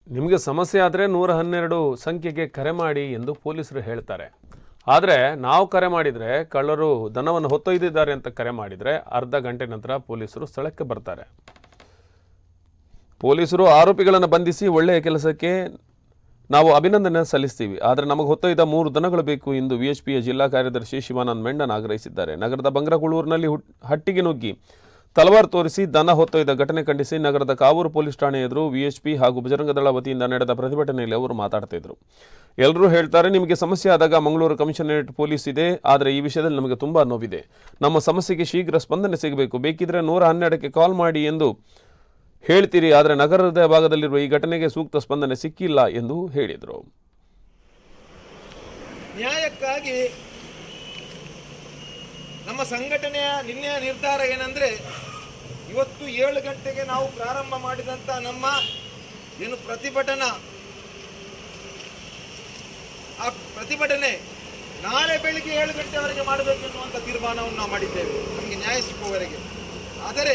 ನಿಮಗೆ ಸಮಸ್ಯೆ ಆದರೆ 112 ಸಂಖ್ಯೆಗೆ ಕರೆ ಮಾಡಿ ಎಂದು ಪೊಲೀಸರು ಹೇಳ್ತಾರೆ. ಆದರೆ ನಾವು ಕರೆ ಮಾಡಿದರೆ ಕಳ್ಳರು ದನವನ್ನು ಹೊತ್ತೊಯ್ದಿದ್ದಾರೆ ಅಂತ ಕರೆ ಮಾಡಿದರೆ ಅರ್ಧ ಗಂಟೆ ನಂತರ ಪೊಲೀಸರು ಸ್ಥಳಕ್ಕೆ ಬರ್ತಾರೆ. ಪೊಲೀಸರು ಆರೋಪಿಗಳನ್ನು ಬಂಧಿಸಿ ಒಳ್ಳೆಯ ಕೆಲಸಕ್ಕೆ ನಾವು ಅಭಿನಂದನೆ ಸಲ್ಲಿಸ್ತೀವಿ. ಆದರೆ ನಮಗೆ ಹೊತ್ತೊಯ್ದ 3 ದನಗಳು ಬೇಕು ಎಂದು ವಿಎಚ್ಪಿಯ ಜಿಲ್ಲಾ ಕಾರ್ಯದರ್ಶಿ ಶಿವಾನಂದ ಮೆಂಡನ್ ಆಗ್ರಹಿಸಿದ್ದಾರೆ. ನಗರದ ಬಂಗ್ರಕುಳೂರಿನಲ್ಲಿ ಹಟ್ಟಿಗೆ ನುಗ್ಗಿ ತಲವಾರು ತೋರಿಸಿ ದನ ಹೊತ್ತೊಯ್ದ ಘಟನೆ ಖಂಡಿಸಿ ನಗರದ ಕಾವೂರು ಪೊಲೀಸ್ ಠಾಣೆ ಎದುರು ವಿಎಚ್ಪಿ ಹಾಗೂ ಬಜರಂಗದಳ ವತಿಯಿಂದ ನಡೆದ ಪ್ರತಿಭಟನೆಯಲ್ಲಿ ಅವರು ಮಾತಾಡ್ತಿದ್ರು. ಎಲ್ಲರೂ ಹೇಳ್ತಾರೆ, ನಿಮಗೆ ಸಮಸ್ಯೆ ಆದಾಗ ಮಂಗಳೂರು ಕಮಿಷನರೇಟ್ ಪೊಲೀಸ್ ಇದೆ, ಆದರೆ ಈ ವಿಷಯದಲ್ಲಿ ನಮಗೆ ತುಂಬ ನೋವಿದೆ. ನಮ್ಮ ಸಮಸ್ಯೆಗೆ ಶೀಘ್ರ ಸ್ಪಂದನೆ ಸಿಗಬೇಕು. ಬೇಕಿದ್ರೆ 112ಕ್ಕೆ ಕಾಲ್ ಮಾಡಿ ಎಂದು ಹೇಳ್ತೀರಿ, ಆದರೆ ನಗರದ ಭಾಗದಲ್ಲಿರುವ ಈ ಘಟನೆಗೆ ಸೂಕ್ತ ಸ್ಪಂದನೆ ಸಿಕ್ಕಿಲ್ಲ ಎಂದು ಹೇಳಿದರು. ನ್ಯಾಯಕ್ಕಾಗಿ ನಮ್ಮ ಸಂಘಟನೆಯ ನಿನ್ನೆಯ ನಿರ್ಧಾರ ಏನಂದ್ರೆ, ಇವತ್ತು 7 ಗಂಟೆಗೆ ನಾವು ಪ್ರಾರಂಭ ಮಾಡಿದಂತ ನಮ್ಮ ಏನು ಪ್ರತಿಭಟನೆ ನಾಳೆ ಬೆಳಿಗ್ಗೆ 7 ಗಂಟೆವರೆಗೆ ಮಾಡಬೇಕೆನ್ನುವಂಥ ತೀರ್ಮಾನವನ್ನು ನಾವು ಮಾಡಿದ್ದೇವೆ, ನಮಗೆ ನ್ಯಾಯ ಸಿಕ್ಕುವವರೆಗೆ. ಆದರೆ